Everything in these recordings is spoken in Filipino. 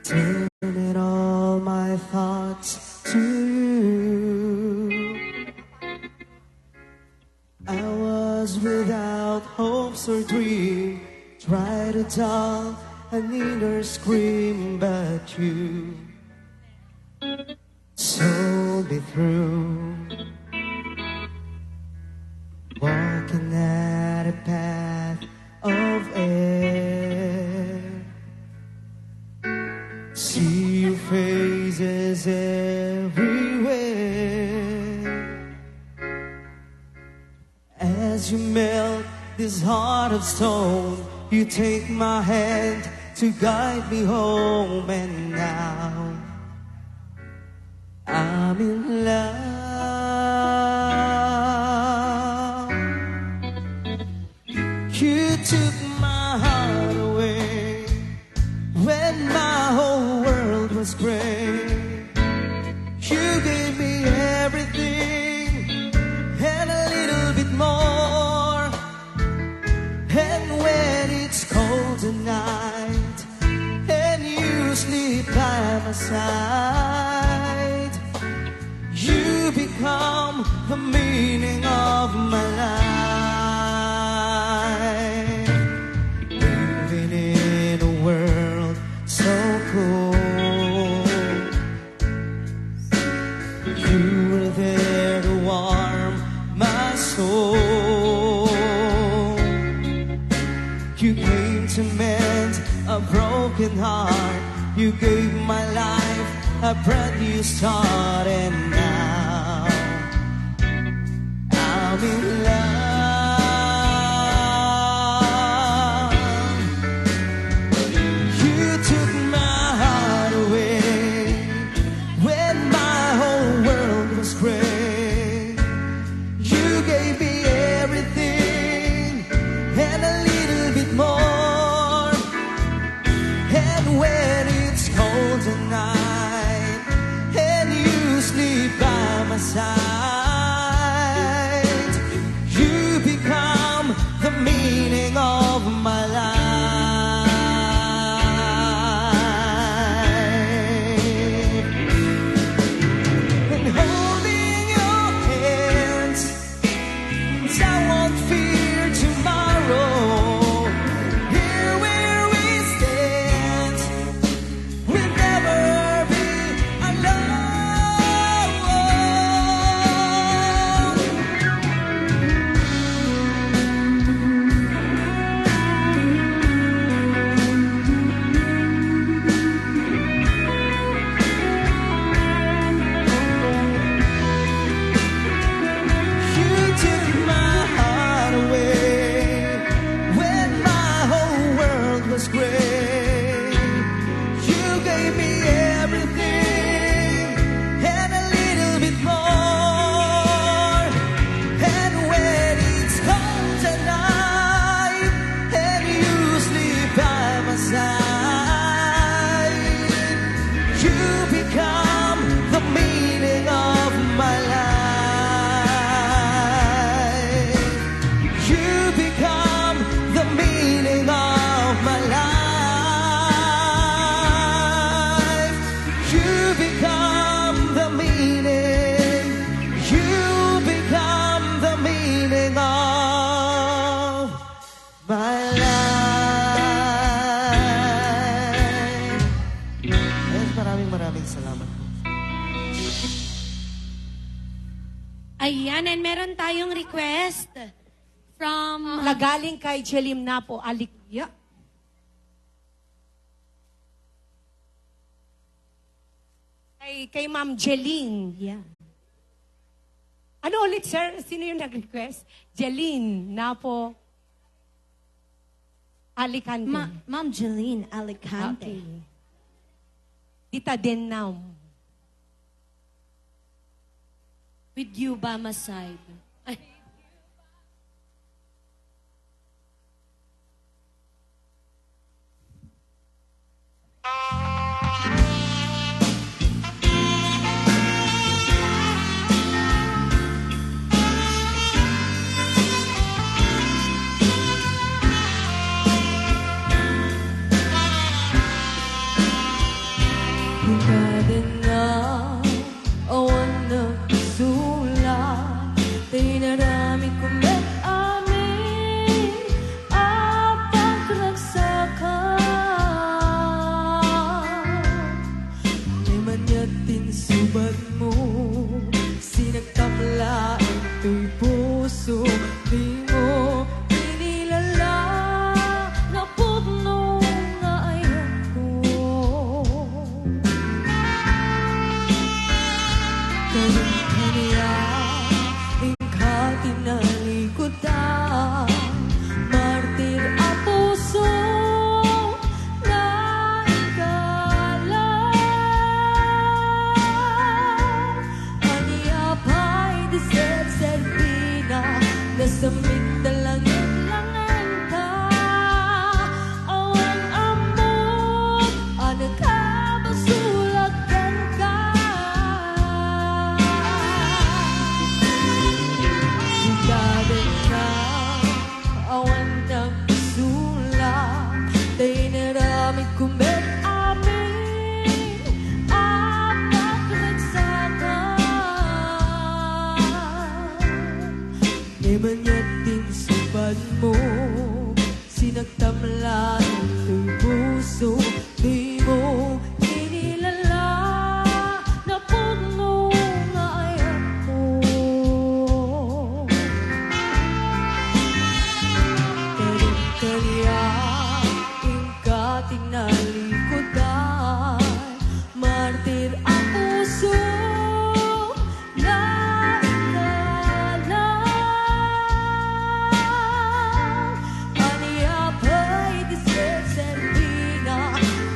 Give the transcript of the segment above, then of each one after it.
Turning all my thoughts to you. I was without hopes or dream, tried to dull an inner scream, but you saw me through. Walking at a path of air, see your faces everywhere. As you melt this heart of stone, you take my hand to guide me home. And now I'm in love. You took my heart away when my whole world was gray. You gave me everything and a little bit more. And when it's cold tonight and you sleep by my side, you become the meaning of my life. Living in a world so cold, you were there to warm my soul. You came to mend a broken heart. You gave my life a brand new start. And now I'm in love. You took my heart away when my whole world was gray. You gave me everything and a little bit more. And when it's cold tonight and you sleep by my side, you become the meaning of my life. And holding your hands, I won't fear tomorrow. Here where we stand, we'll never be alone. You took my heart away when my whole world was gray. You gave me everything and a little bit more. And when it's cold tonight and you sleep by my side, you become the meaning of my life. You become the meaning of my life. You become the meaning. You become the meaning of my life. Yes, maraming salamat. Ayan, and meron tayong request from... Nagaling kay Jelim Napo, Alikya. Kay Ma'am Jeline. Yeah. Ano ulit, sir? Sino yung nag-request? Jeline Napo, Alicante. Ma'am Jeline Alicante. Okay. Tita Denam. With you by my side. Ay.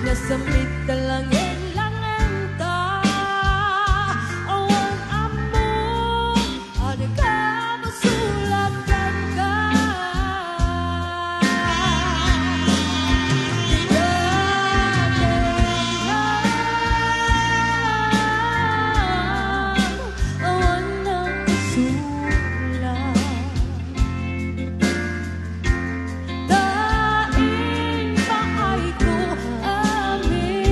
Nasamit talangin lang enta awan amo ada ka masulatkan ka awan ng sulat daing paay ko amin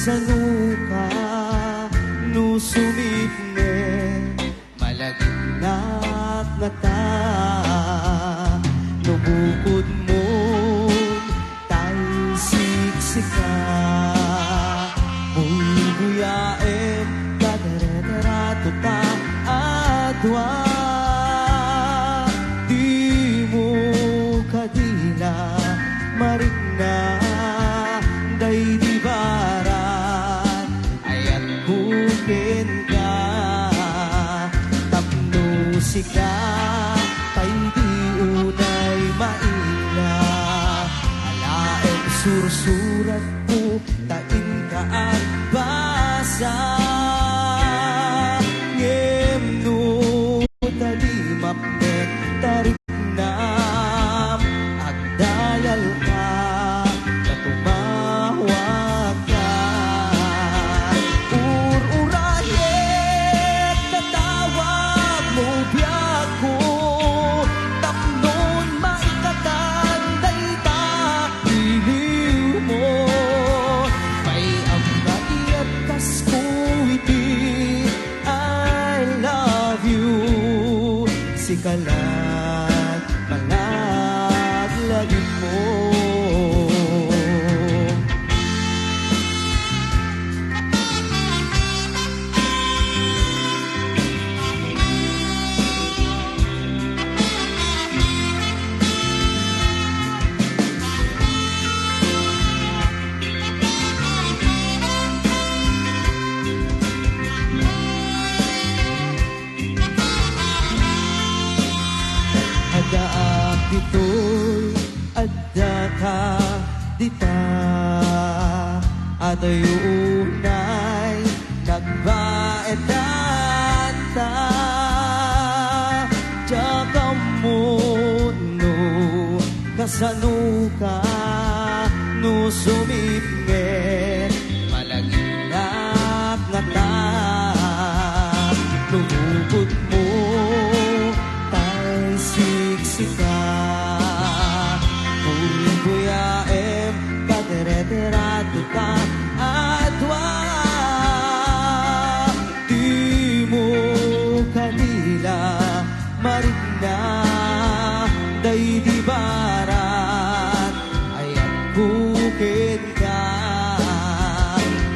kasanuka no sumipne malagnak nga ta no bukod mo tayo siksika buyaem kadareterato ta adwa di mo kadila marikna day di barat ayat bukin ka tapno sika tay di unay maila alaem sursurat ko tain ka at basa ngem no talimap net tarik nam agdayal ka katumawag ka ururayet tatawag mo biyak ko tapnon maikatan dayta iliw mo may amgayat kasko iti I love you sikalat palaglagin mo Adaak dito'y adda ka dita at ayunay nagbaetan ta tsaka mo no kasanuka no sumipnget malaginak nga ta lumukod mo tay siksika buyaem kadereterato ka adwa di mo kanila marigna day di barat ayat bukid ka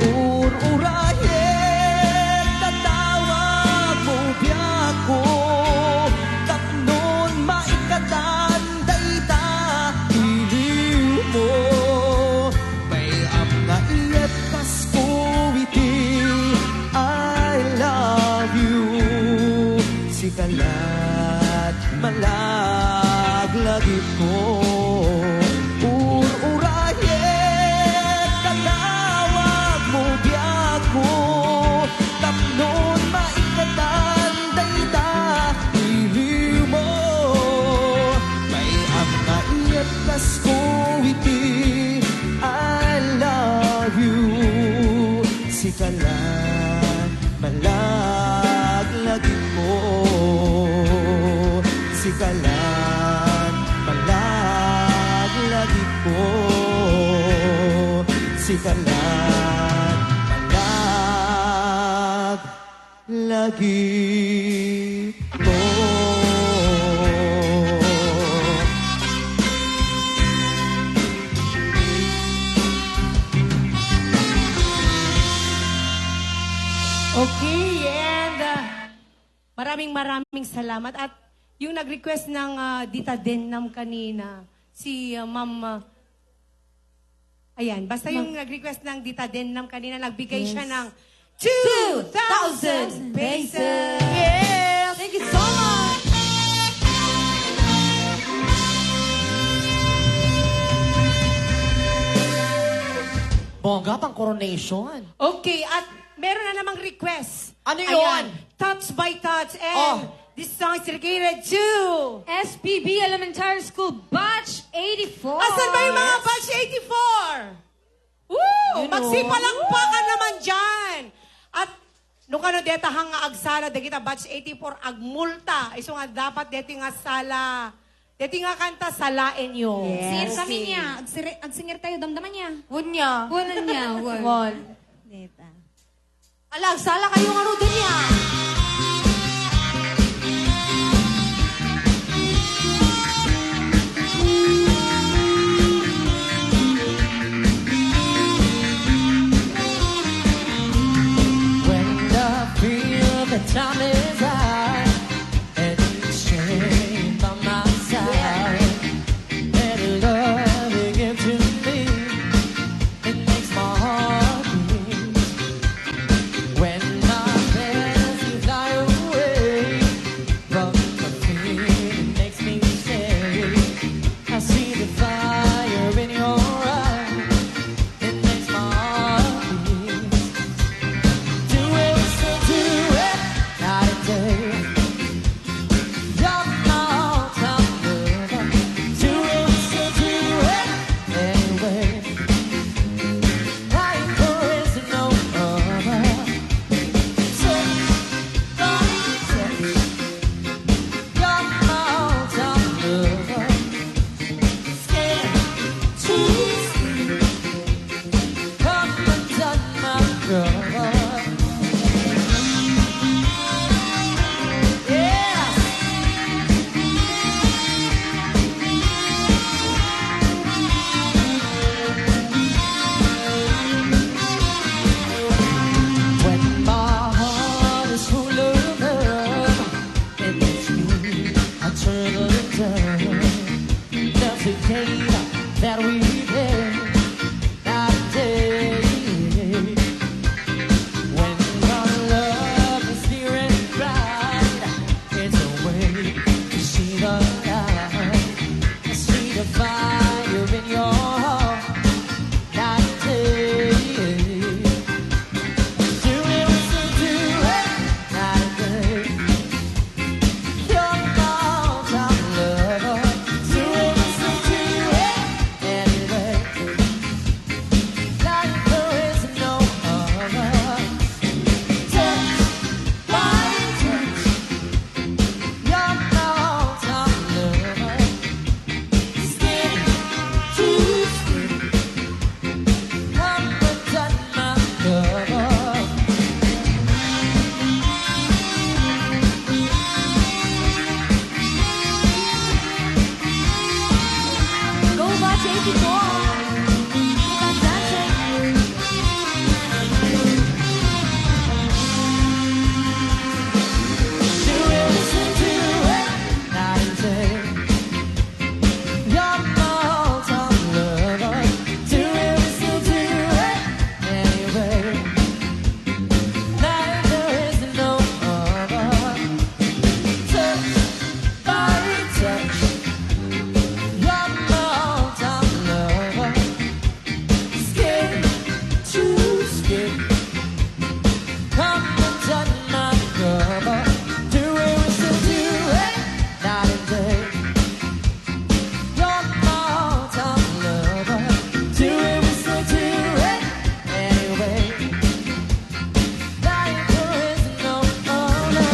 ururayet tatawag mo biyak ko tapnon maikatan dayta iliw mo may nga iyat kasko iti I love you sikalat malaglagit ko ururayet tatawag mo biyak ko tapnon maikatan dayta iliw mo may nga iyat kasko iti I love you sikalat malaglagit mo sikalat malaglagit mo sikalat malaglagit mo. Okay, and maraming salamat. At yung nag-request ng Dita Denam kanina, si Ma'am... ayan, basta yung nag-request ng Dita Denam kanina, nagbigay siya ng 2,000 pesos! Yes! Thank you so much! Bongga pang coronation. Okay, at meron na namang request. Ano yun? Ayan, Touch by Touch. And this song is dedicated to... SPB Elementary School Batch 84. Asan ba yung mga batch 84? Woo! You know. Magsipalakpakan naman dyan. At nung ano deta hang nga agsala, dagita batch 84 agmulta. Iso nga dapat deti nga sala. Deti nga kanta salain nyo. Singir kami niya. Agsingir tayo, damdaman niya. Wun niya. Wala niya. Wala. Wal. Neta. Alag, sala kayong ano din yan. When I feel the time is right and you stay by my side, and love you give to me, it makes my heart beat. When my plans you fly away, but the feeling makes me say, I see the fire in your eyes, it makes my heart beat. Do it, still do it, night and day. You're my all-time lover. Do it, still do it, anyway. Like there is no other. Touch by touch, you're my all-time lover. Skin to skin, come and touch my brother. Yeah. When my heart is full of love, it makes me a turtle and dove. That's the game that we play night and day. When our love is near and bright, it's a way to see the light. I see the fire in your heart night and day. Do it, still do it, night and day. You're my all-time lover. Do it, still do it, anyway. Like there is no other. Touch by touch, you're my all-time lover. Skin to skin, come and touch my lover. Go Batch 84. Keep on dancing. Do it, listen to it, night and day. You're my all-time lover. Do it, listen to it, anyway. Like there is no other. Touch by touch, you're my all-time lover. Skin to skin, come and touch my brother. Do it, we still do it, night and day. You're my all-time lover. Do it, we still do it, anyway. Like there is no other.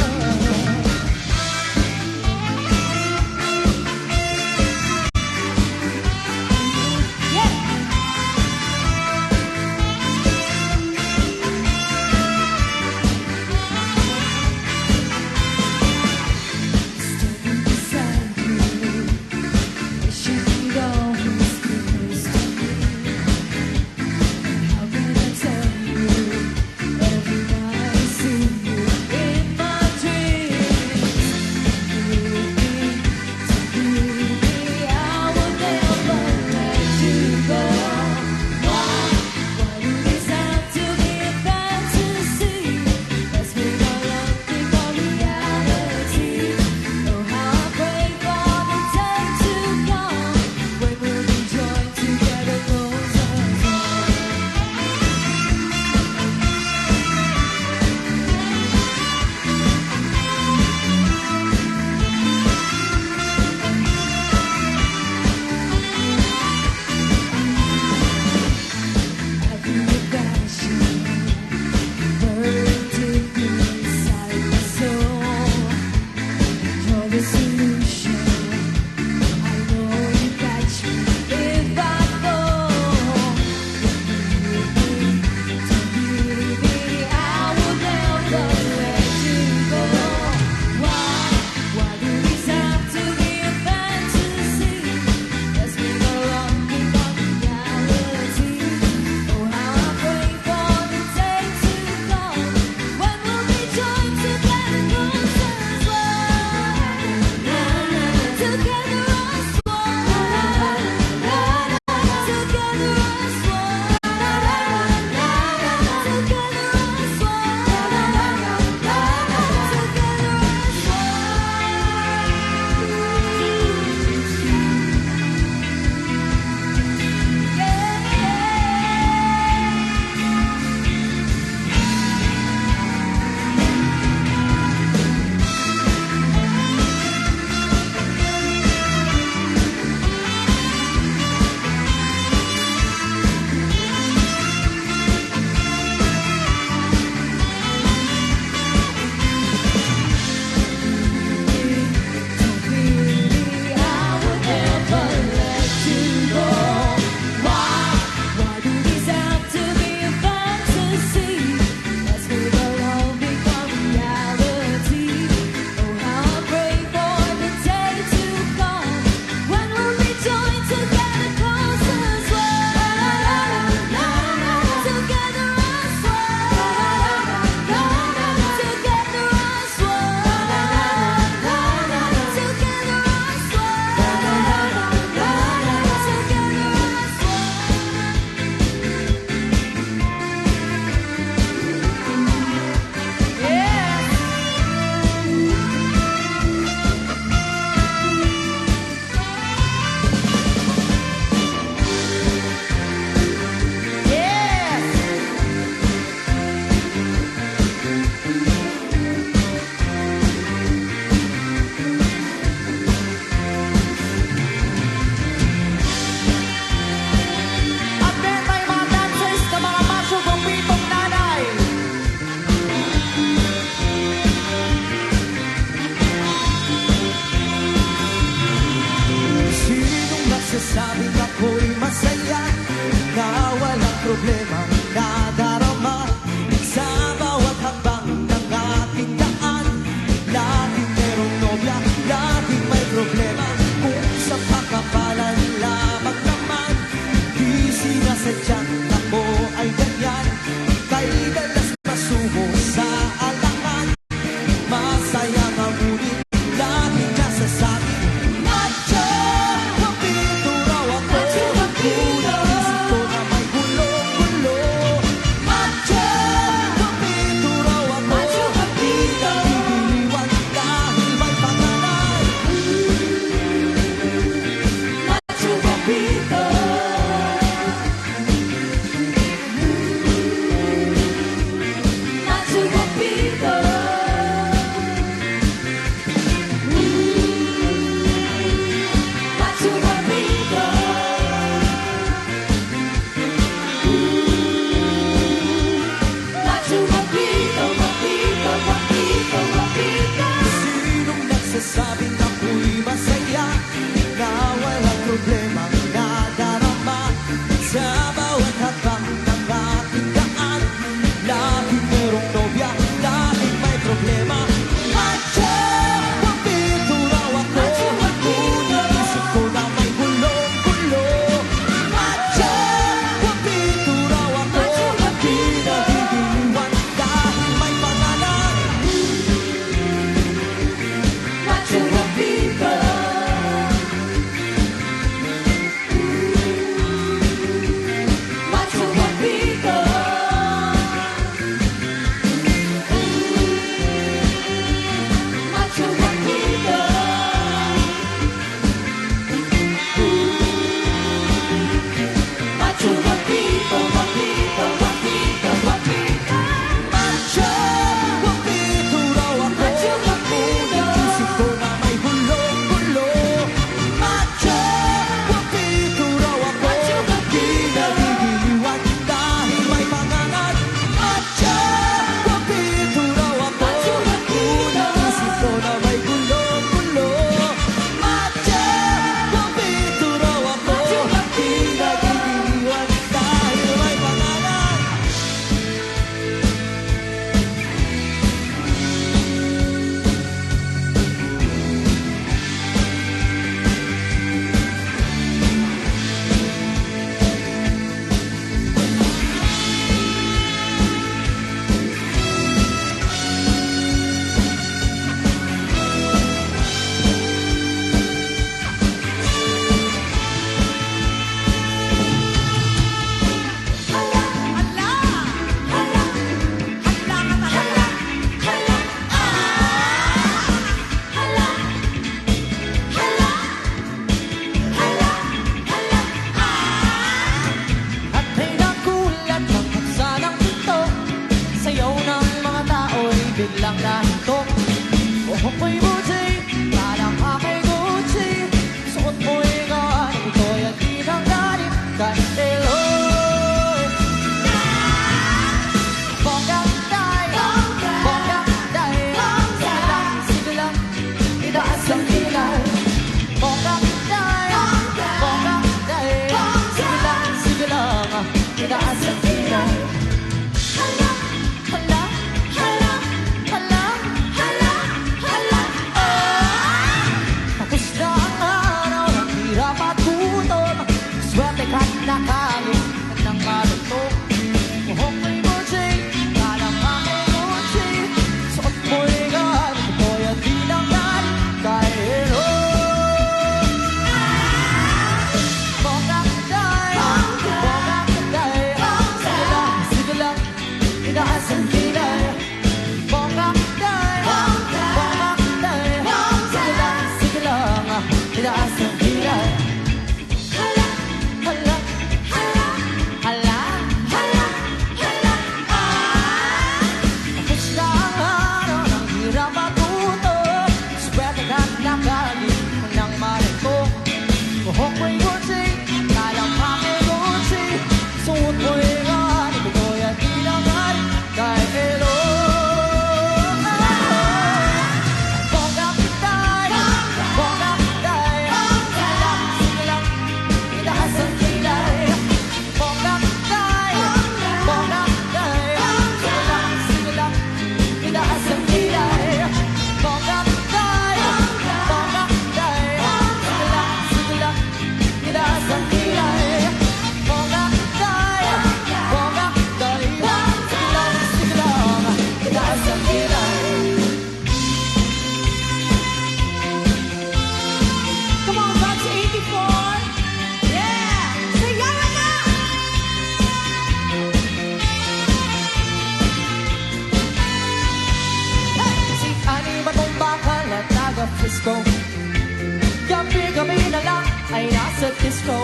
ay nasa disco.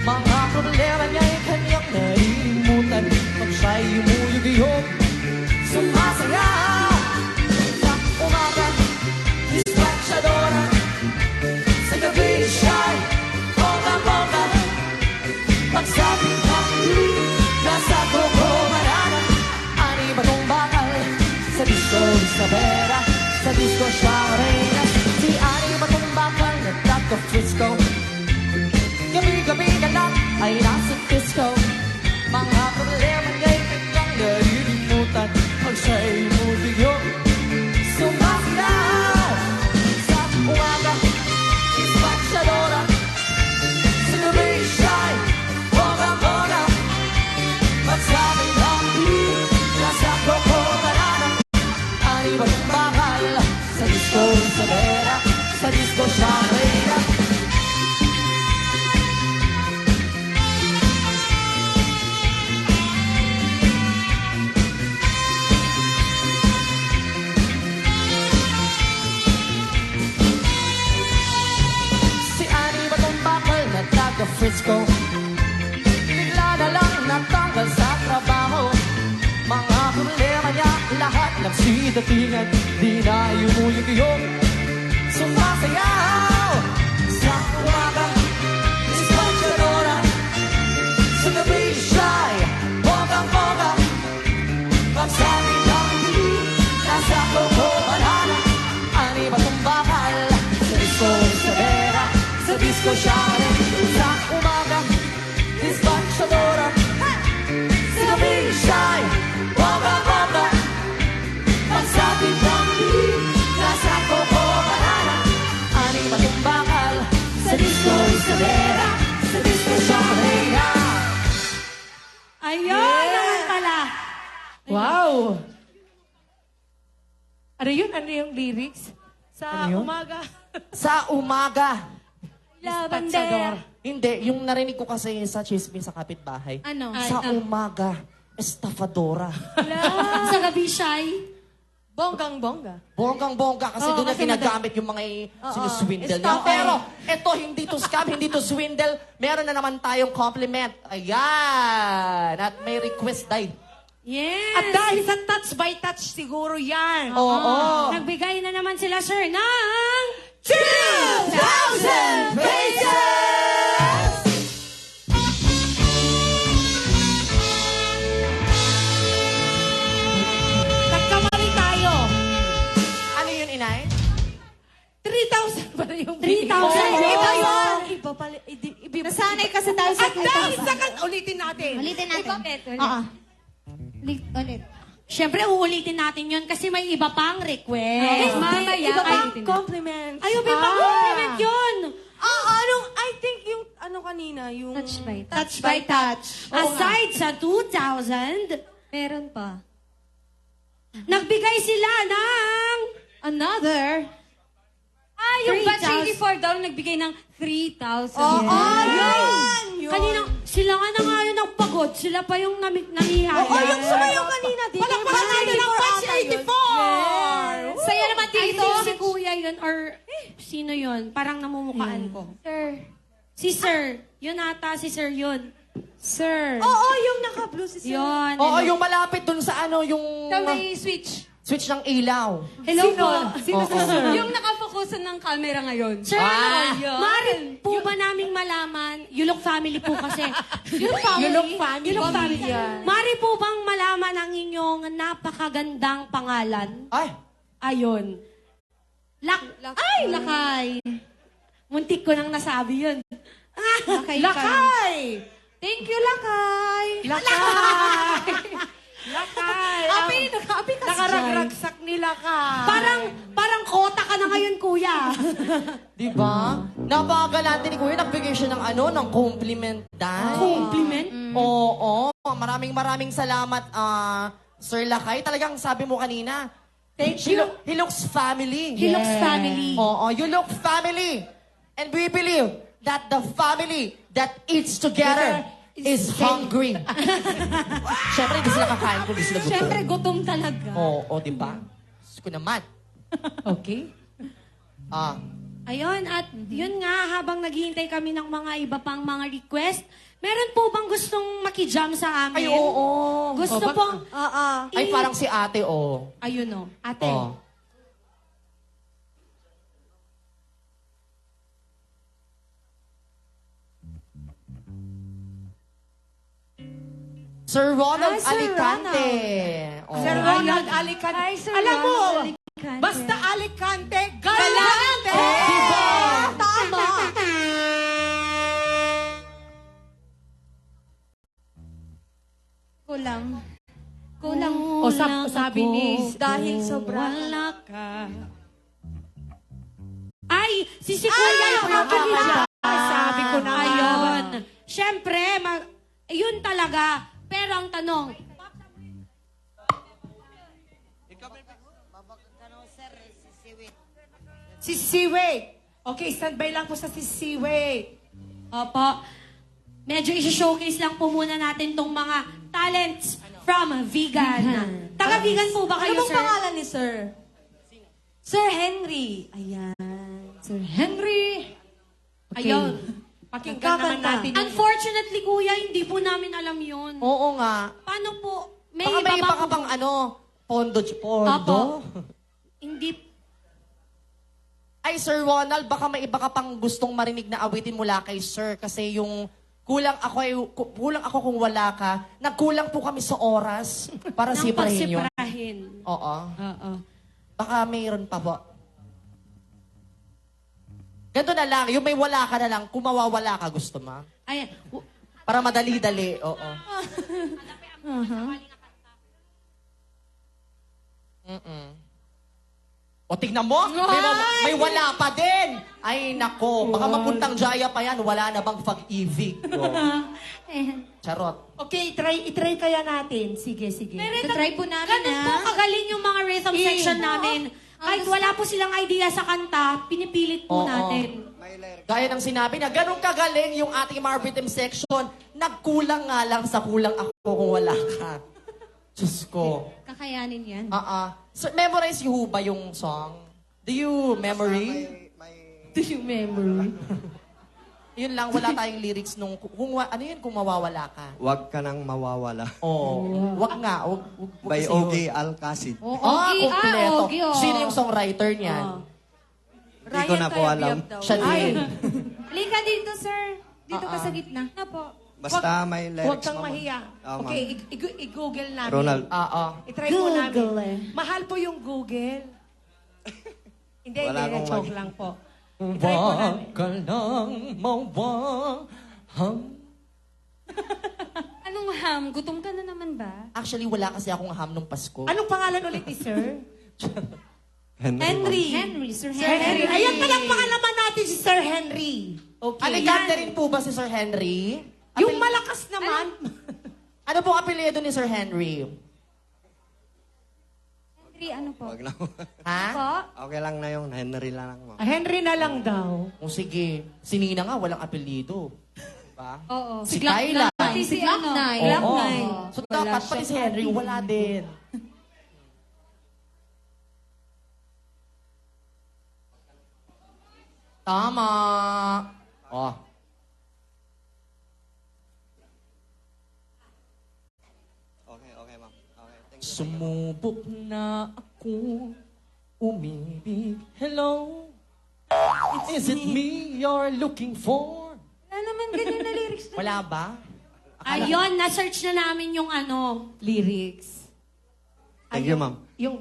Mga problema niya'y kanyang nalimutan. Pag siya'y umuyog-iyog, sumasayaw. Sa umaga, dispatchadora. Sa gabi siya'y bongga-bongga. Pagsabi ka, nasa koko marana. Ani ba tong bakal? Sa disco Isabela, sa disco siya reyna. Si Ani ba tong bakal na taga-Frisco? Gabi-gabi na lang ay nasa disco. Mga problema niya'y kanyang nalilimutan. Pag siya'y umuyog, sumasayaw. Sa umaga, dispatchadora. Sa gabi siya'y bongga-bongga. Magsabi lang, nasa koko marana. Ani ba tong bakal? Sa disco Isabela, sa disco siya reyna. Si Ani ba tong bakal na taga-Frisco? Bigla na lang natanggal sa trabaho. Mga problema niya lahat nagsidatingan. Di na umuyog-iyog, sumasayaw. Sa umaga, dispatchadora. Sa gabi siya'y bonggang-bongga. Pagsabi lang, nasa koko banana. Ani ba tong bakal? Sa disco Isabela, sa disco siya rin. Sa umaga, dispatchadora. Sa gabi siya'y bongga-bongga. Pagsabi lang, nasa koko banana. Ani ba tong bakal? Sa disco Isabela, sa disco siya rin. Ayun naman pala. Wow! Ano yun? Ano yung lyrics? Sa Ano yun? umaga. Sa umaga. Dispatchador. Hindi, yung narinig ko kasi sa chismis sa kapitbahay. Ano? Sa umaga, estafadora. Sa gabi siya'y... Bonggang-bongga. Bonggang-bongga kasi Oo, doon na kasi ginagamit yung mga sinuswindle niya. Stop. Pero ito, hindi to scam, hindi to swindle. Meron na naman tayong compliment. Ayan. At may request day. Yes! At dahil sa touch by touch, siguro yan. Oo. Nagbigay na naman sila, sir, ng... 2,000 pesos! Nagkamali tayo. Ano yun, inay? 3,000 pa rin yung 3,000. Iba yun. Iba pala. Nasanay kasi tayo sa At dahil sa ulitin natin. Ulitin natin. Ulit. Oo. Ulit. Siyempre, uulitin natin yun kasi may iba pang request. Mamaya. Iba pang compliment. Ay, iba pang compliment yun. I think yung, kanina, yung... Touch by Touch by touch. Aside sa 2,000, Meron pa. nagbigay sila ng... Another. Yung batch 84 daw nagbigay ng 3,000. Yun! Kanina, sila nga na nga yun ang pagod. Sila pa yung namihaya. yung sumayaw kanina. Di Palakpakan natin ang batch 84! Saya naman I dito. think si kuya yun or sino yun? Parang namumukhaan ko. Sir. Si sir. Yun ata, si sir yun. Sir. Oo, yung naka-blue si Sir. Yun. Oo, yung malapit dun sa ano, yung Sa may switch. switch ng ilaw. Hello po. Sino Oo. si Sir? Yung nakafokusan ng camera ngayon. Sir, yun. maaari po ba naming malaman, Yulok family po kasi. Yung family. Yulok family. Yulok family. Pamilya. Maaari po bang malaman ang inyong napakagandang pangalan? Ay, Ayon. Ay, Lakay. Muntik ko nang nasabi yun. Lakay. Lakay! Thank you, Lakay. Lakay! Lakay! Api ka dyan. Nakaragragsak ni Lakay. Parang kota ka na ngayon, kuya. di ba? Napakalante ni Kuya, nagbigay siya ng ng compliment dahil. Compliment? Oo, maraming salamat, Sir Lakay. Talagang sabi mo kanina, Thank you. Hilux family. Hilux family. Oo, you look family. And we believe that the family that eats together is hungry. Siyempre, hindi sila kakain kung hindi sila gutom. Siyempre, gutom talaga. Oo, di ba? Gusto ko naman. Okay. Ayun, at yun nga, habang naghihintay kami ng mga iba pang mga request, meron po bang gustong makijam sa amin? Ay, oo. Gusto Oh, pong... Ay, parang si ate, oh. Ayun o. Ate. Oh. Sir Ronald Ay, Sir Alicante. Oh. Sir Ronald Alicante. Hi, Sir Alam mo, Ronald Alicante. basta Alicante, galante! Tama! Kulang. Kulang. O, sabi ni... Dahil sobra. Wala ka. Ay, si Kuya yung nakakalimutan. Ay, sabi ko na nga. Ayun. Siyempre, yun talaga. Pero ang tanong, Si Siwe. Okay, standby lang po sa si Siwe. opo, medyo isi-showcase lang po muna natin tong mga talents from Vegan. Taga-vegan po ba Ano kayo, bang sir? pangalan ni Sir? Sir Henry. Ayan. Sir Henry. Ayun. Pakinggan naman Nagkakanta. natin yung... Unfortunately, kuya, hindi po namin alam yun. Oo nga. Paano po? May Baka may iba iba ka bang... pang ano, pondo. Opo. Hindi. Ay, Sir Ronald, baka may iba ka pang gustong marinig na awitin mula kay Sir. Kasi yung kulang ako kung wala ka. Nagkulang po kami sa oras para Nang siprahin yun. pagsiprahin. Oo. Oo. Baka mayroon pa po. Ganito na lang, yung may wala ka na lang, kung mawawala ka, gusto mo? Ay, Para madali-dali, oo. O, tignan mo, may wala pa din. Ay, nako, baka mapuntang Jaya pa yan, wala na bang pag-ibig. Charot. Okay, itry kaya natin. Sige, sige. Try po namin, ganun po kagaling yung mga rhythm section namin. Kahit wala po silang idea sa kanta, pinipilit po Oo. natin. Gaya ng sinabi na ganun kagaling yung ating mga rhythm section, nagkulang nga lang sa kulang ako kung wala ka. Diyos ko. Kakayanin yan. So, memorize you ba yung song? Do you memory? Do you remember? Yun lang, wala tayong lyrics nung, ano yun kung mawawala ka? Huwag ka nang mawawala. Wag nga, wag By kasi yun. Ogie Alcacid. Kompleto. Ogie, oh. Sino yung songwriter niyan? Hindi ko na po alam. Siya din. Halika dito, sir. Dito ka sa gitna. Apo. Basta may lyrics. Huwag kang mama. mahiya. Ma'am. Okay, i-google namin. Ronald. Oo. I-try po namin. Google. Mahal po yung Google. Hindi, Wala hindi. akong Joke mag- lang po. I-try po namin. Wag ka lang mawaham. Anong ham? Gutom ka na naman ba? Actually, wala kasi akong ham nung Pasko. Anong pangalan ulit ni Sir? Henry. Henry. Sir Sir Henry. Ayan, palakpakan naman natin si Sir Henry. Okay. Alicante rin po ba si Sir Henry? Yung malakas naman. Ano pong apelyido ni Sir Henry? Henry, ano po? Wag na. Ha? Po? Okay lang na yung Henry lang. Ma'am. Henry na lang daw. O sige, si Nina nga walang apelyido. Diba? Oo. Si Kyla. Pati si ano? Glock Oo. 9. So dapat pati si Henry, wala din. Tama. Oh. Okay, okay, ma'am. Okay, thank you. Sumubok na ako umibig. Hello? Is it me you're looking for? Wala naman ganyan na lyrics. Wala ba? Ayun, na-search na namin yung lyrics. Thank you, ma'am. Yung,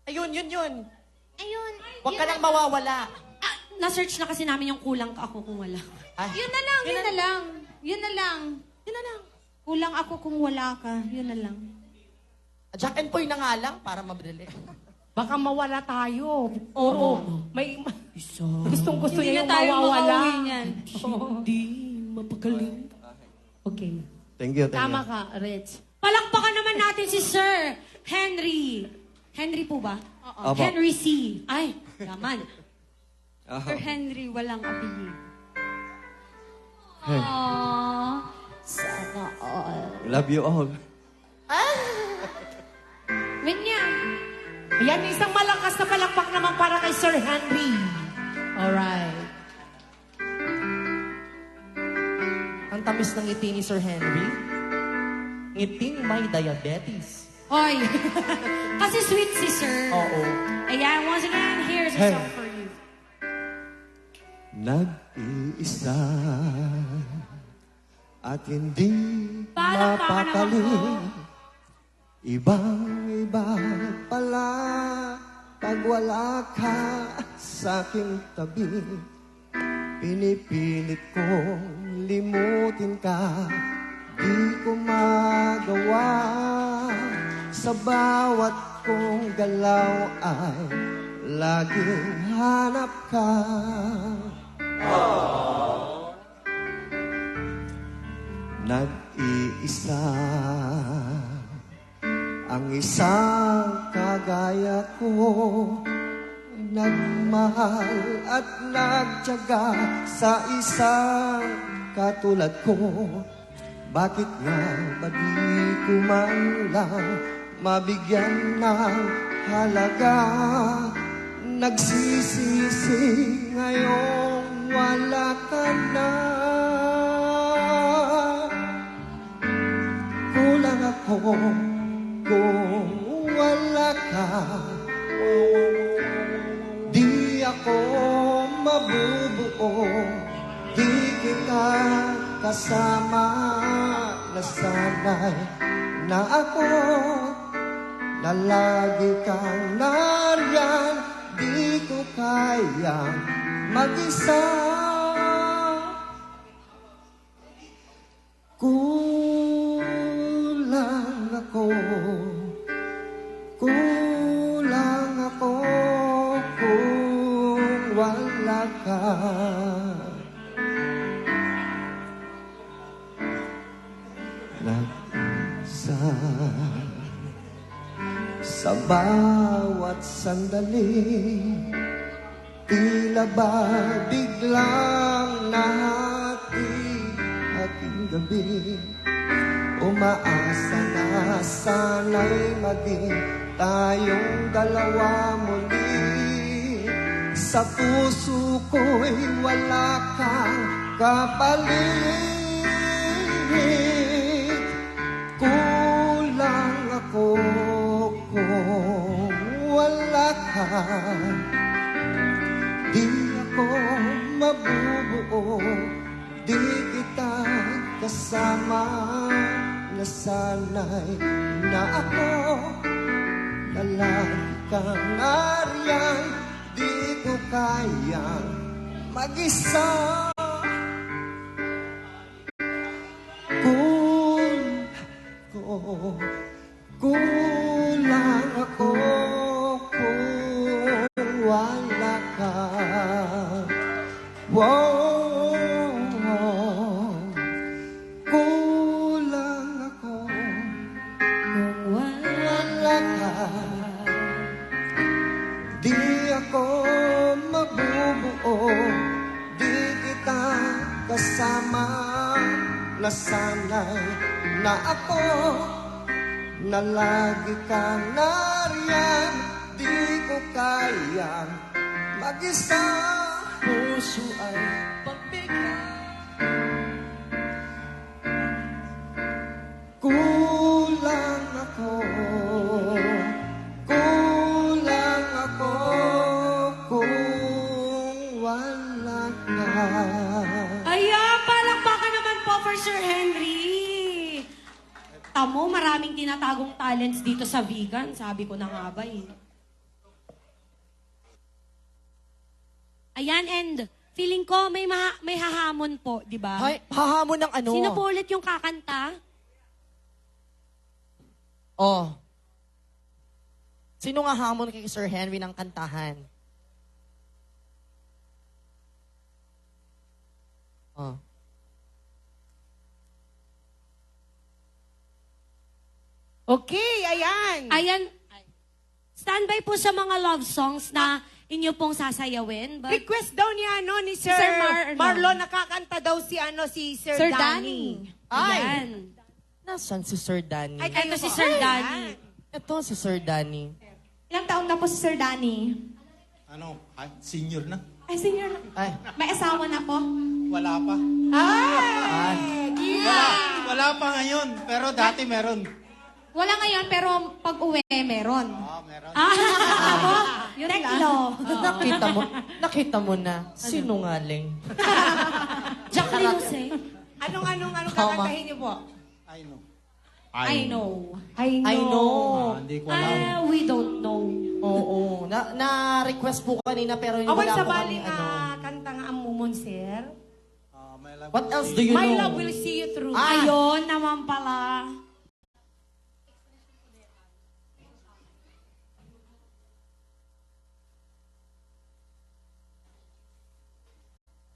Ayun, yun. Ayun. Huwag ka nang mawawala. Na-search na kasi namin yung kulang ka ako kung wala. Ay, Yun na lang, yun na lang. Yun na lang. yun na lang. Kulang ako kung wala ka. Yun na lang. Jack and Poy na nga lang para mabdali. baka mawala tayo. Oo. May, gustong-gusto Hindi niya na yung tayo mawawala. makauwi niyan. Hindi mapagaling. Okay. Thank you, thank Tama you. ka, Rich. Palakpakan naman natin si Sir Henry. Henry po ba? Opo. Henry C. Ay, yaman. Oh. Sir Henry, walang apelyido. Hey. Sana all. Love you all. Win niya. Ayan, isang malakas na palakpak naman para kay Sir Henry. tamis ng ngiti ni Sir Henry. Ngiting may diabetes. Hoy. Kasi sweet si Sir. Oo. Ayan, once again, here's a Hey. song for you. Nag-iisa at hindi Palakpakan naman mapakali. po. Ibang-iba pala pag wala ka sa aking tabi. Pinipilit kong limutin ka, di ko magawa. Sa bawat kong galaw ay laging hanap ka. Nag-iisa ang isang kagaya ko, nagmahal at nagtiyaga sa isang katulad ko. Bakit nga ba di ko man lang mabigyan ng halaga? Nagsisisi ngayong wala ka na. Kulang ako kung wala ka. Di ako mabubuo, di kita kasama. Nasanay na ako na lagi kang nariyan, di ko kayang mag-isa. Kulang ako, kulang ako kung wala ka. Nag-isa sa bawat sandali, tila ba biglang nahati aking gabi. Umaasa na sana'y maging tayong dalawa muli. Sa puso ko'y wala kang kapalit. Kulang ako kung wala ka. Di ako mabubuo, di kita kasama. Nasanay na ako na lagi kang nariyan, di ko kayang mag-isa. Kulang ako kung wala ka. Wow, kulang ako kung wala ka. Di ako mabubuo, di kita kasama. Nasanay na ako na lagi kang nariyan, di ko kayang mag-isa. Puso ay pagbigyan. Kulang ako, kulang ako kung wala ka. Ayan, palakpakan naman po for Sir Henry. Tamo, maraming tinatagong talents dito sa vegan. Sabi ko na nga ba eh. Ayan, and feeling ko may hahamon po, di ba? Hay, hahamon ng ano? Sino po ulit yung kakanta? Oh. Sino nga hamon kay Sir Henry ng kantahan? Oh. Okay, ayan. Ayan, standby po sa mga love songs na inyo pong sasayawin. But Request daw ni ni Sir, Sir Marlon, nakakanta daw si si Sir Danny. Danny. ayan. Nasaan si Sir Danny? Ay, Ito si Sir Danny. Ito si Sir Danny. Ilang taon na po si Sir Danny? Senior na. Ay, senior na. Ay. May asawa na po? Wala pa. Ay! Wala pa ngayon, pero dati meron. Wala ngayon, pero pag uwi, meron. Meron. Yun Teklo. Nakita mo na, sinungaling. Jacqueline Jose. Anong kakantahin niyo po? I know. I know. I know. Hindi ko alam. We don't know. Oo. Na-request po kanina pero Awan wala sa po bali kami nga kanta nga ang mumon, sir. My love. What else do you My know? love will see you through. Ayun naman pala.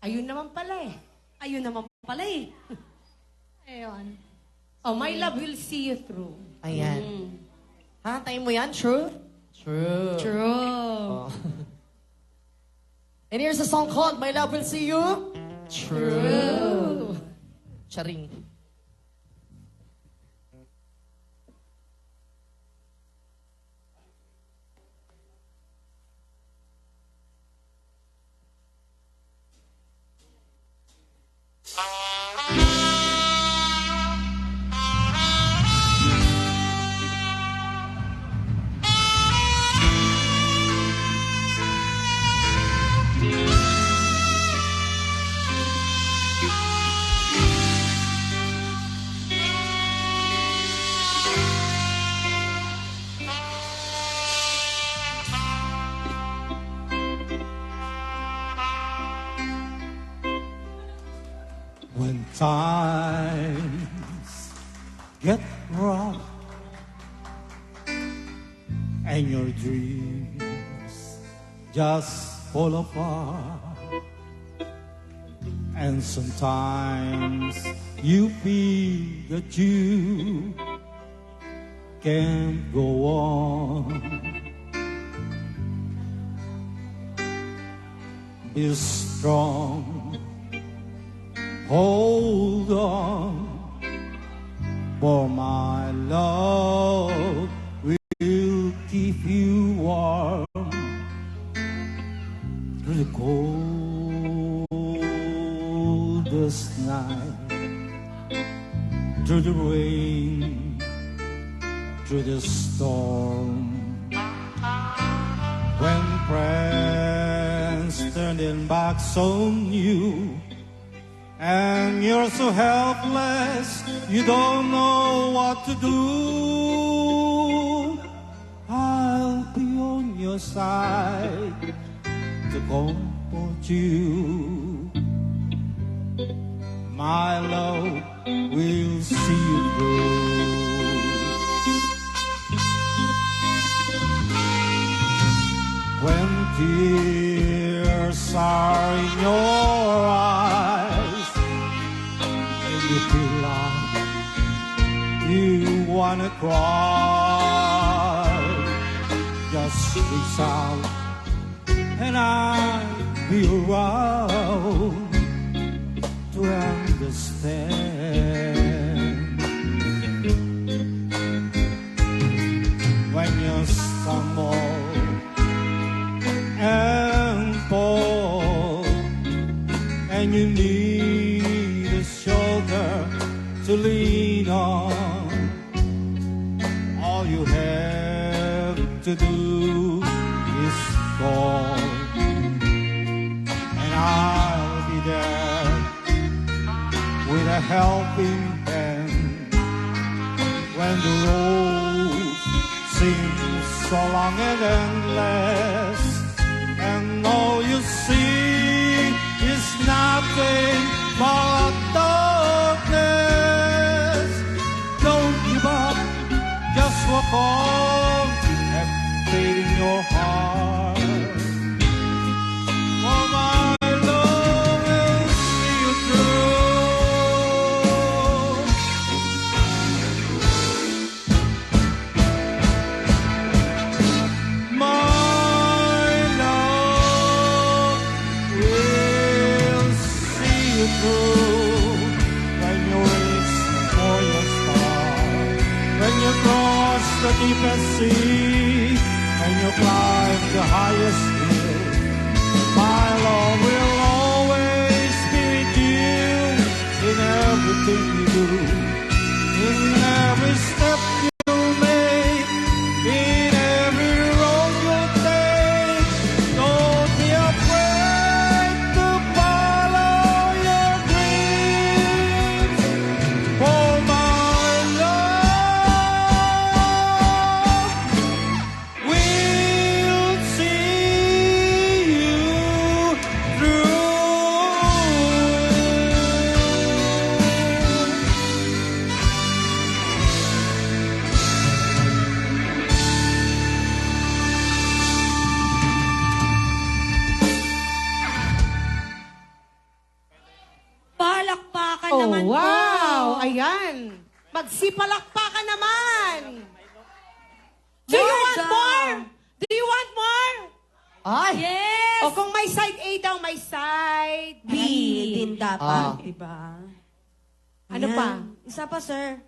Ayun naman pala eh. Ayun naman pala eh. Ayun. Oh, my love will see you through. Ayan. Ha? Tayo mo yan? True? True. True. Oh. And here's a song called My Love Will See You. True. Charing. When times get rough and your dreams just fall apart, and sometimes you feel that you can't go on, be strong. Hold on, for my love will keep you warm through the coldest night, through the rain, through the storm. When friends turn their backs on you, and you're so helpless, you don't know what to do, I'll be on your side to comfort you. My love will see you through. When tears are in your eyes, you feel like you wanna cry, just reach out and I'll be around to understand. When you stumble and fall and you need a shoulder to lean on, all you have to do is call, and I'll be there with a helping hand. When the road seems so long and endless, and all you see is nothing but darkness, don't give up, just walk on and faith in your heart. For my love will see you through. My love will see you through. When you reach for your star, when you cross the deepest sea, when you climb the highest hill, my love will always be with you in everything you do. naman po. wow! Ayan. Magsipalakpakan naman. Do you want daw. more? Do you want more? Ay! Yes! O kung may side A daw, may side B din dapat, Ah. diba? Ano Ayan. pa? Isa pa, sir.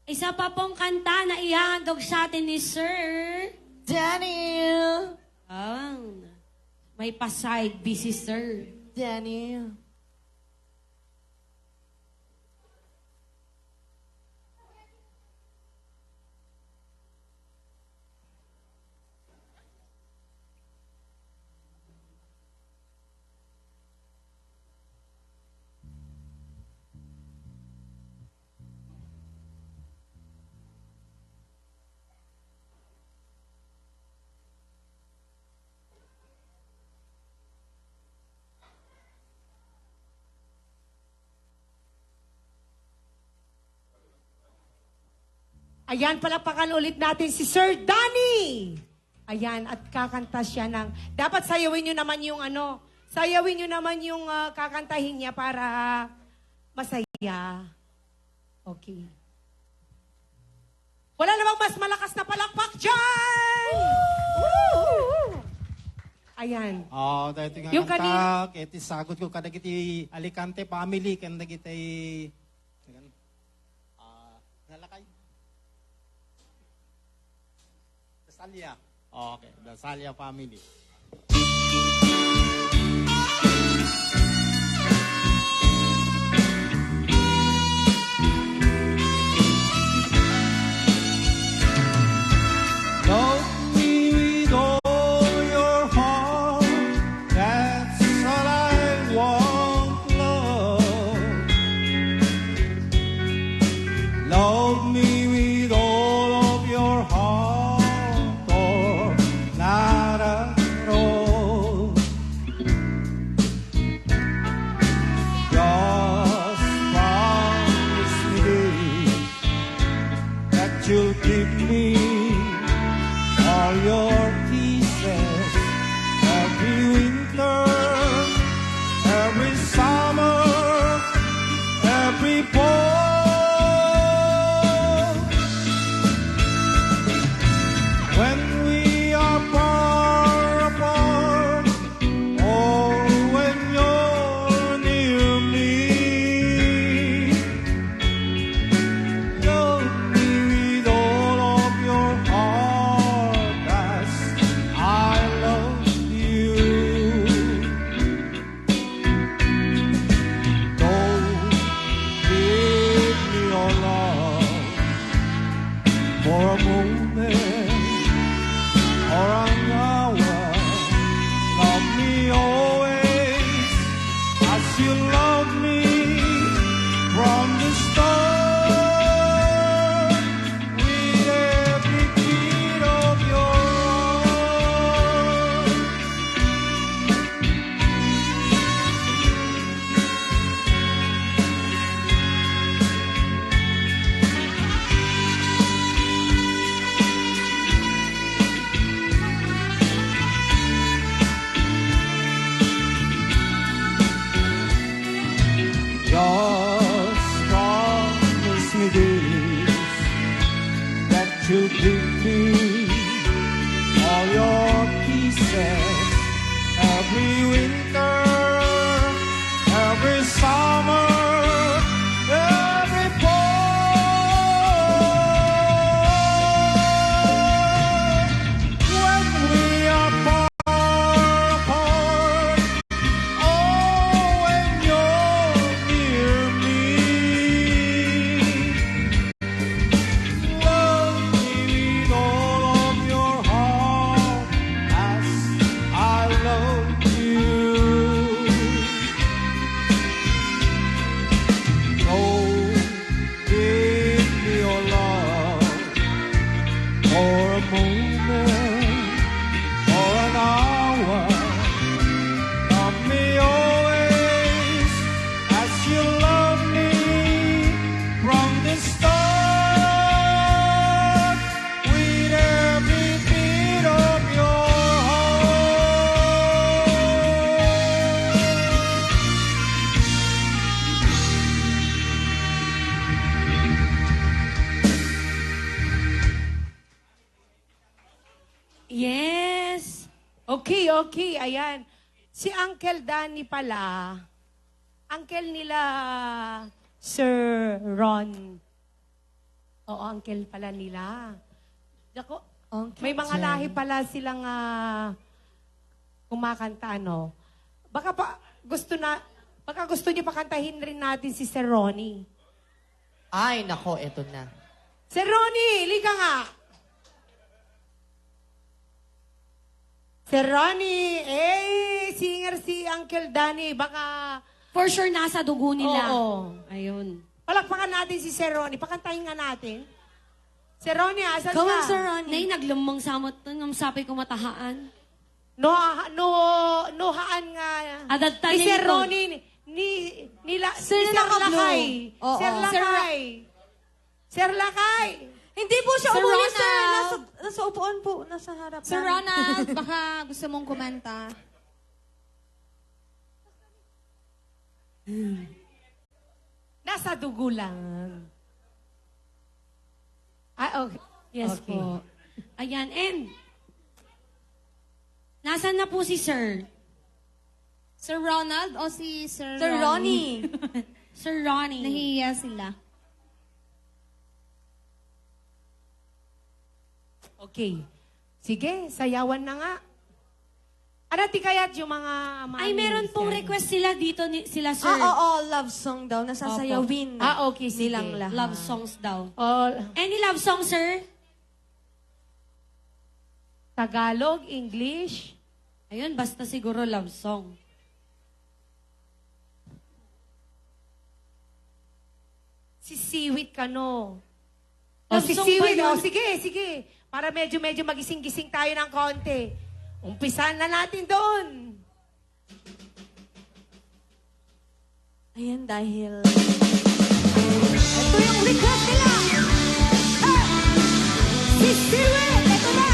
Isa pa pong kanta na ihahandog sa atin ni Sir. Daniel! May pa-side B si Sir. Daniel! Ayan, palakpakan ulit natin si Sir Danny. Ayan, at kakanta siya ng... Dapat sayawin nyo naman yung ano, sayawin nyo naman yung kakantahin niya para masaya. Okay. Wala namang mas malakas na palakpak dyan! Woo! Ayan. Oh, dahil ito Yung nga kanina- kanta, iti sagot ko kada kiti Alicante family, kanda kiti nalakay. Dasalia. Oh, okay, Dasalia family. Love me with all your heart, that's all I want, love. Love me with all of your heart, or not at all. Just promise me that you'll give me all your kisses every winter, every summer, every fall. When we are far apart, or when you're near me, love me with all of your heart as I love you. Don't give me your love for a moment or an hour. Love me always as you love me from the start, with every beat of your heart. Just promise me this, that you'll give me all your kisses every winter, every summer, every fall. When we are far apart, oh, when you're near me, love Okay, okay. Ayan. Si Uncle Danny pala, uncle nila Sir Ron. Oo, uncle pala nila. Dako, may mga lahi pala silang kumakanta, no? Baka gusto niyo pakantahin rin natin si Sir Ronnie. Ay, nako, eto na. Sir Ronnie, liga nga. Sir Ronnie, singer si Uncle Danny. Baka, For sure, nasa dugo nila. Oo. Ayun. palakpakan natin si Sir Ronnie. Pakantahin nga natin. Sir Ronnie, asan Come on, ka? Sir Ronnie. Nay, naglumang samot ng sapi ko matahaan. Nohaan nga. Adad Ni tayo Sir nito. Ronnie, ni Sir Sir Nakablo. Lakay. Oo. Sir Lakay. Sir Lakay. Hindi po siya Sir umuwi, Ronald. sir. Nasa upuan po. Nasa harap. Sir namin. Ronald, baka gusto mong kumanta. Nasa dugo lang. Ah, okay. Yes Okay. po. Ayan, and nasaan na po si Sir? Sir Ronald o si Sir, Sir Ronnie. Sir Ronnie. Nahihiya sila. Okay. Sige, sayawan na nga. Ano ti kaya't yung mga Ay, meron pong request sila dito, sila Sir. Oo, love song daw. Nasasayawin. Okay, sige. Nilang lahat. Love songs daw. Oh, Any love song, Sir? Tagalog, English. Ayun, basta siguro love song. Si Siwit ka, no? Love si song Siwit, ba yun? sige, sige. Para medyo magising-gising tayo ng konti. Umpisan na natin doon. Ayan, dahil... Ito yung request nila. Si Siwit, ito na.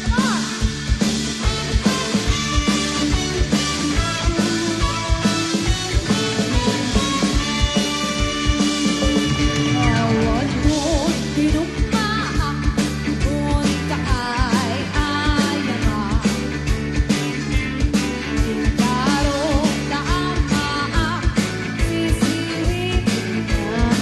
Come on. Bawat mo't pinugma, kung kaay-aya ka. Klaro na ang sisirit na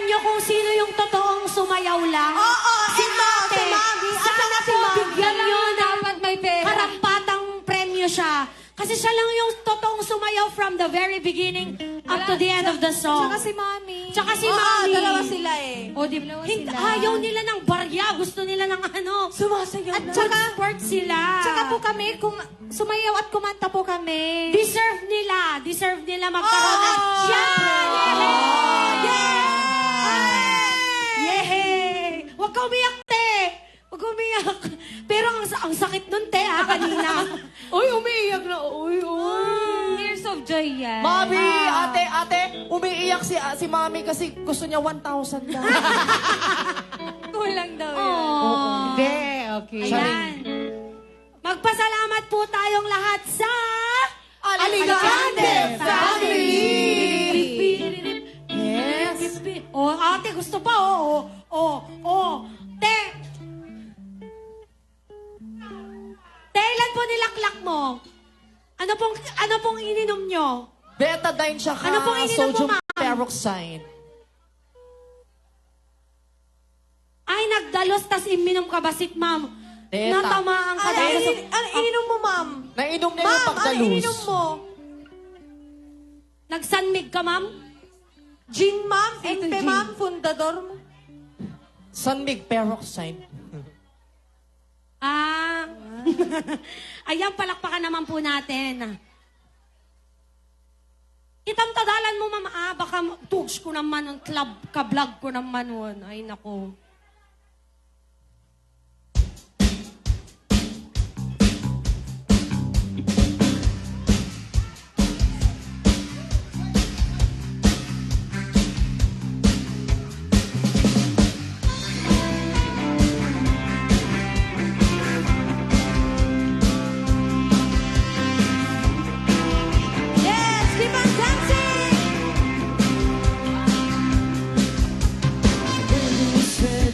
nyo kung sino yung totoong sumayaw lang? Oo, si ito, Mate. si Mami. Asa Sana na si po Mami? bigyan nyo ng Dapat may pera. karampatang premyo siya. Kasi siya lang yung totoong sumayaw from the very beginning up to the end of the song. Tsaka si Mami. Tsaka si Oo, Mami. dalawa sila eh. O, di, Dalawa hindi, sila. ayaw nila ng barya. Gusto nila ng ano. Sumasayaw At na. tsaka, sport sila. Tsaka po kami, kung sumayaw at kumanta po kami. Deserve nila. Deserve nila magkaroon ng... Oh, Yan! Yehey! Huwag ka umiyak, te! Huwag ka umiyak. Pero ang sakit nun, te, kanina. Uy, umiiyak na. Uy. Tears of joy yan. Mami, ate, umiiyak si Mami kasi gusto niya 1,000 daw. Kulang daw yan. Aww. Hindi, okay. Ayan. Magpasalamat po tayong lahat sa... Aligande Family! Yes. Oh, ate, gusto pa, Te! Te, ilan po nilaklak mo? Ano pong ininom nyo? Betadine siya ka Ano pong ininom mo, sodium ma'am? peroxide. Ay, nagdalos, tas iminom ka basit, ma'am. Teta. Natamaan ka dahil sa... Ang ininom mo, ma'am? Nainom niya yung Ma'am, ang pagdalus. ininom mo? Nagsanmig ka, ma'am? Gin, ma'am? Ito, Empe, gin. ma'am? Fundador mo? Sunmig peroxide. Ah. Ayan, palakpakan naman po natin. Itamtadalan mo, ma'am. Baka tugs ko naman, ka-vlog ko naman. Ay, nako. Yes! Keep on dancing! When you say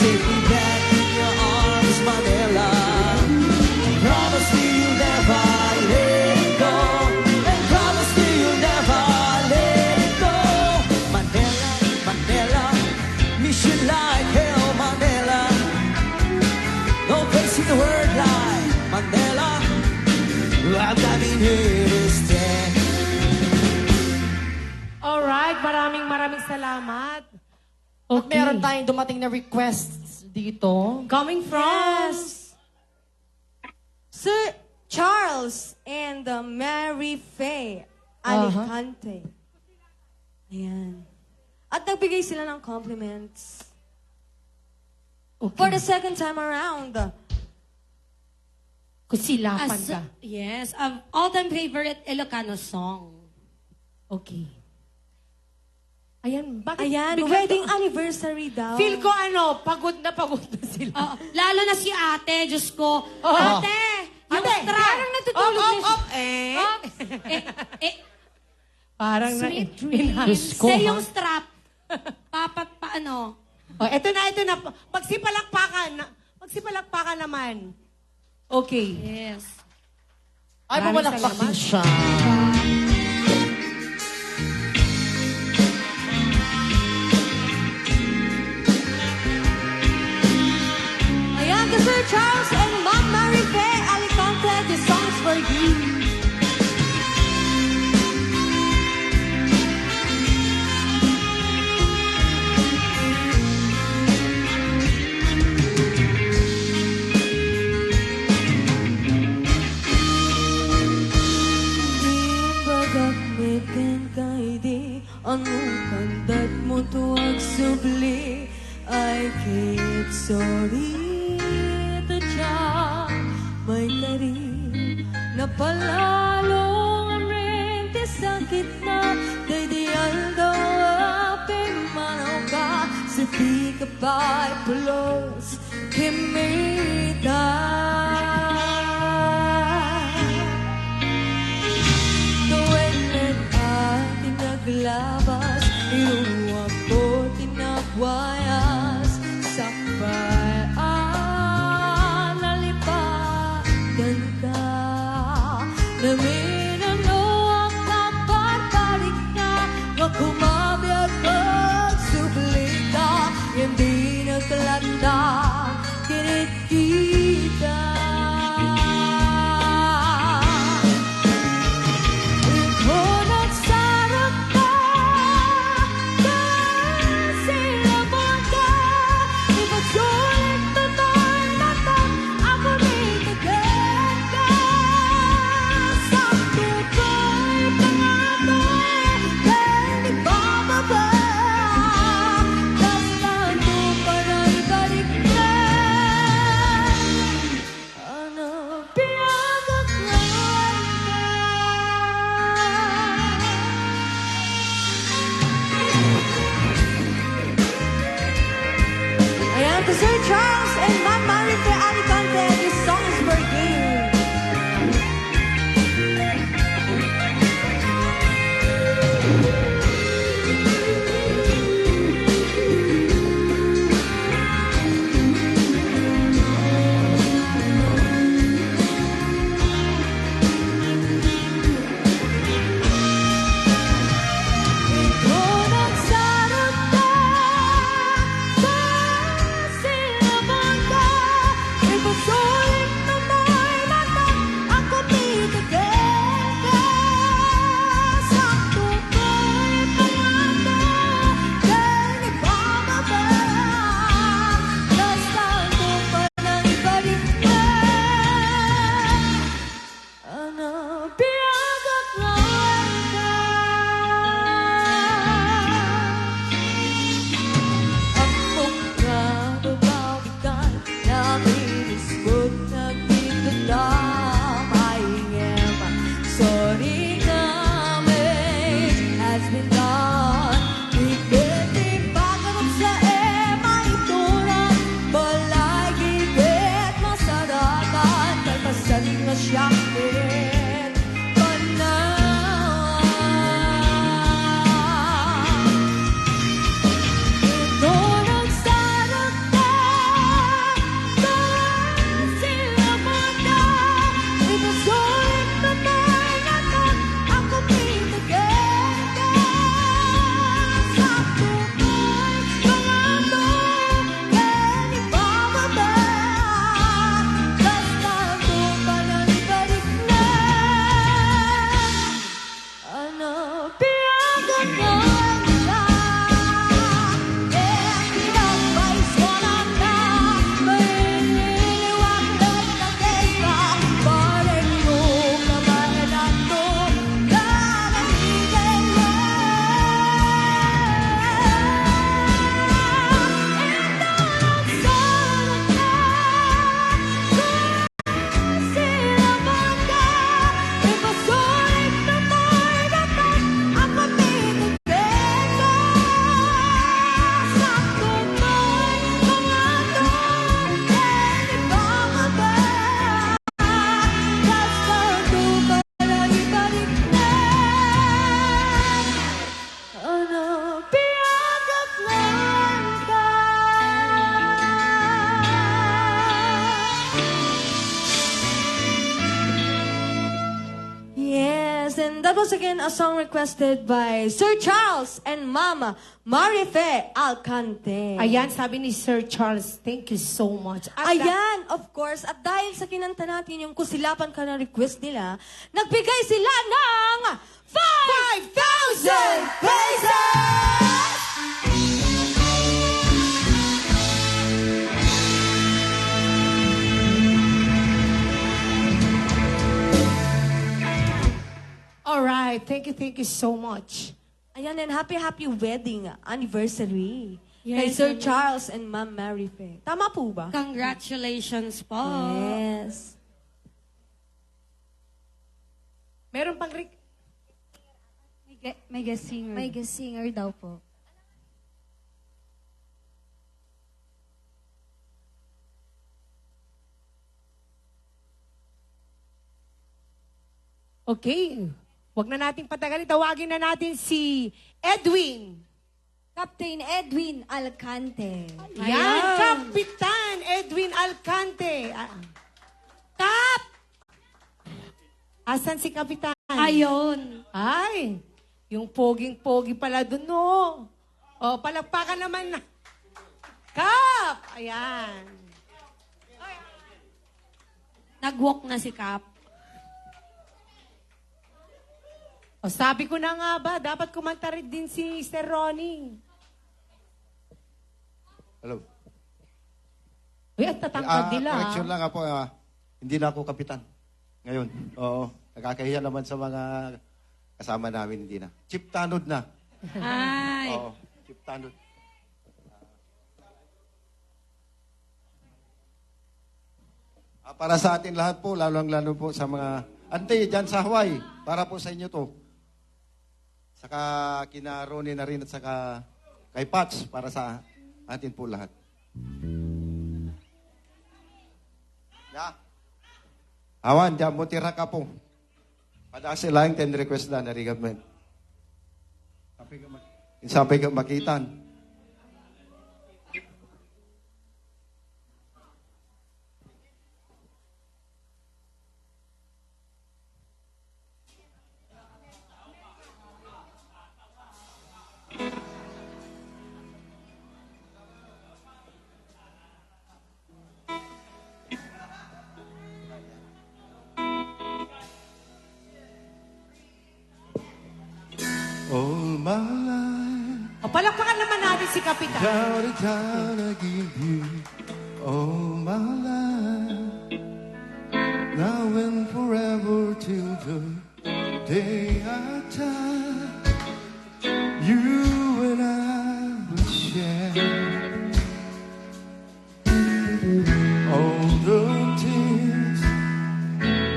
Take me back in your arms, Manila. Promise me you'll never let it go. And promise me you'll never let it go. Manila, Manila, miss you like hell, Manila. No place in the world like Manila. I've got in here to stay. Alright, maraming salamat. At meron tayong dumating na requests dito. Coming from... Yes. Sir Charles and Mary Faye Alicante. Ayan. At nagbigay sila ng compliments. For the second time around. Kusilapan ka. Yes, all-time favorite Ilocano song. Okay. Ayan, bakit? Ayan, bigla wedding to- anniversary daw. Feel ko pagod na sila. Lalo na si ate, Diyos ko. Oh. Ate! Yung Ate, strap! parang natutulog na siya. Parang na... Sweet dreams. Diyos ko, Say ha? yung strap. Paano? Oh, eto na. Magsipalakpakan naman. Okay. Yes. Ay, Maraming pumalakpak salamat. din siya. Ayan, to Sir Charles and Ma'am Mary Faye Alicante, this song's for you. Pagakmitin kay di anong kandat mo tuwag subli. I keep sorry to Jah, may kari na palalong rin ti sakit na kay di aldaw apim manaw ka sa di ka ba'y pulos kimita. Tuwid at tinaglabas, iruwag ko tinagwayas, sakbay nalipagan ka. Naminano ang kaparbalik na, makumabiyag pagsublik ka, hindi nagkalanda, kinikita. Ayan, to Sir Charles and Ma'am Mary Faye Alicante, this song is for you. Ito nagsarap ka sa silabang ka. That was again a song requested by Sir Charles and Mama Marife Alcante. Ayan, sabi ni Sir Charles, thank you so much. At Ayan, of course. At dahil sa kinanta natin yung kusilapan ka na request nila, nagbigay sila ng 5,000 pesos! alright, thank you so much. Ayan, and happy wedding anniversary kay Yes, Sir and- Charles and Ma'am Marife. Tama po ba? Congratulations po. Yes. Meron pang May guest singer. May guest singer daw po. Okay. Huwag na nating patagalin. Tawagin na natin si Edwin. Captain Edwin Alcante. Yan, Kapitan Edwin Alcante. Kap! Asan si Kapitan? Ayun. Ay, yung poging-pogi pala dun, no? O, palakpakan naman na. Kap! Ayan. Nag-walk na si Cap. O, sabi ko na nga ba, dapat kumanta rin din si Sir Ronnie. Hello. Uy, at tatangkad nila. Correction lang po, hindi na ako kapitan. Ngayon, oo. Nakakahiya naman sa mga kasama namin, hindi na. Chief Tanod na. Ay. Oo, Chief Tanod. Para sa atin lahat po, lalong-lalo po sa mga ante dyan sa Hawaii, para po sa inyo to. Saka kina Ronnie na rin at saka kay Pats, para sa atin po lahat. Ya. Awan, dyan mo tira ka po. Pada sila yung 10 request na narigamen. Sampai ka makitan. All my life, O, palakpakan naman natin si Kapitan. down and down I give you all my life. Now and forever till the day I die. You and I will share all the things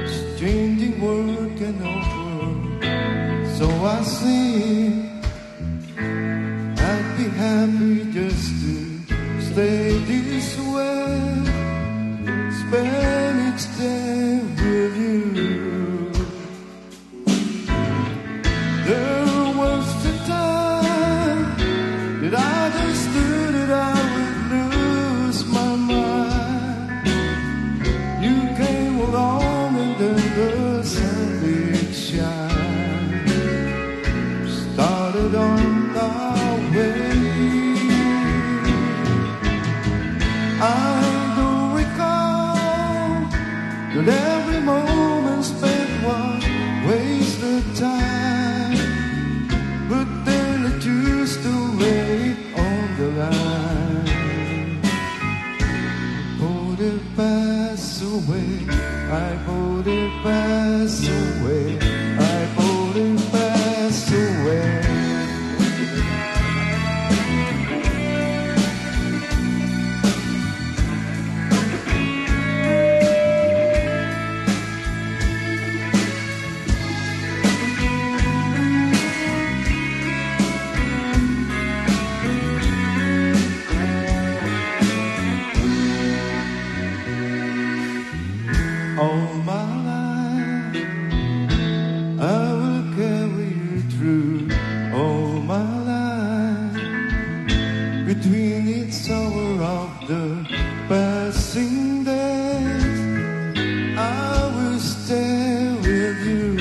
this changing world can offer. So I sing, I'd be happy just to stay this way, spend each day with you. There was the time that I just knew that I would lose my mind. You came along and then the sun did shine. Started on our way. I don't recall that every moment spent was wasted time, but then I choose to wait on the line. Put it pass away, I put it pass away, I put it pass away. All my life, I will carry you through all my life. Between each hour of the passing days, I will stay with you.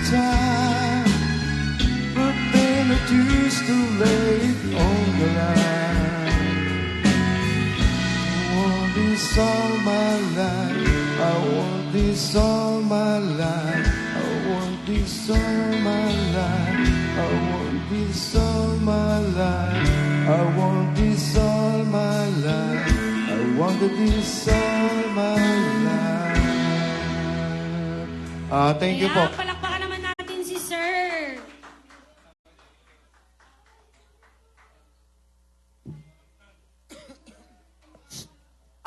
time, but then it used to late on the line. I want this all my life. I want this all my life. I want this all my life. I want this all my life. I want this all my life. I wanted this all my life. Thank you po. Ayan, palakpakan naman natin si Sir.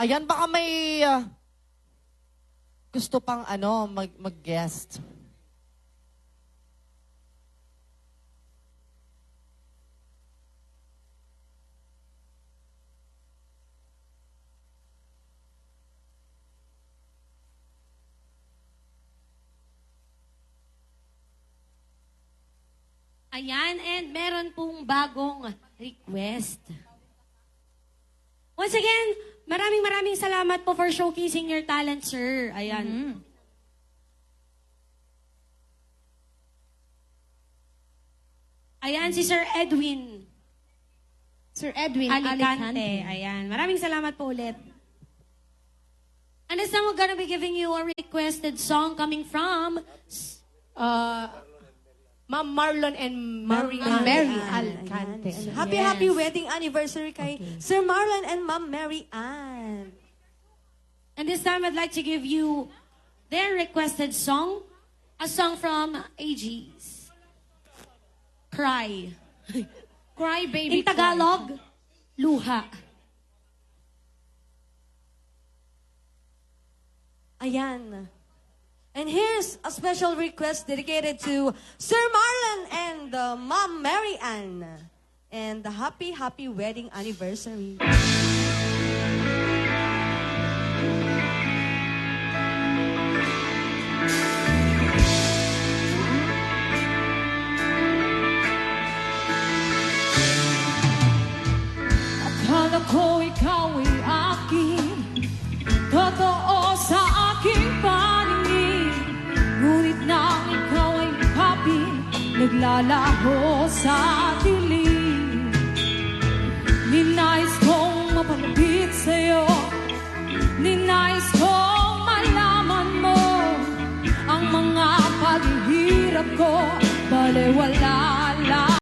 Ayan, baka may gusto pang mag-guest. Ayan, and meron pong bagong request. Once again, maraming salamat po for showcasing your talent, sir. Ayan. Ayan, si Sir Edwin Sir Edwin Alicante. Alicante. Ayan, maraming salamat po ulit. And this time, we're gonna be giving you a requested song coming from... Ma'am Marlon and Mary Alcante. Happy wedding anniversary kay Sir Marlon and Ma'am Mary Ann. And this time, I'd like to give you their requested song, a song from AGs. Cry. Cry, baby, In Tagalog, luha. Ayan. And here's a special request dedicated to Sir Marlon and Ma'am Mary Ann. And the happy wedding anniversary. Akala ko ikaw ay akin, totoo sa aking paningin. Ngunit nang ikaw ay kapit, naglalaho sa dilim. Ninais kong mapalapit sa'yo, ninais kong malaman mo ang mga paghihirap ko, balewala lang.